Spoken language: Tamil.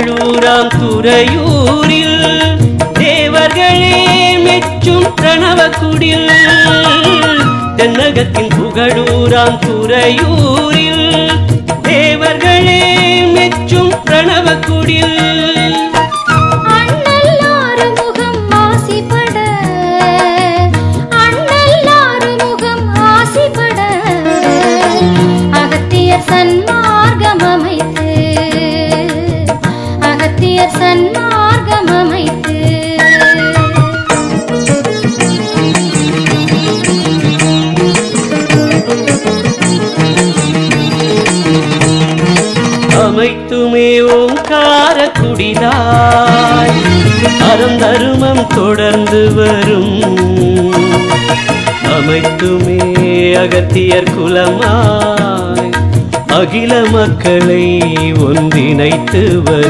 புகழூராம் துறையூரில் தேவர்களே மெச்சும் பிரணவக்குடில் தென்னகத்தின் புகழூராம் துறையூரில் தேவர்களே மெச்சும் பிரணவக்குடில் சன்மார்க்கம் அமைத்து அமைத்துமே ஓங்கார குடிலாய் அறம் தருமம் தொடர்ந்து வரும் அமைத்துமே அகத்தியர் குலமாய் அகில மக்களை ஒன்றிணைத்து வரும்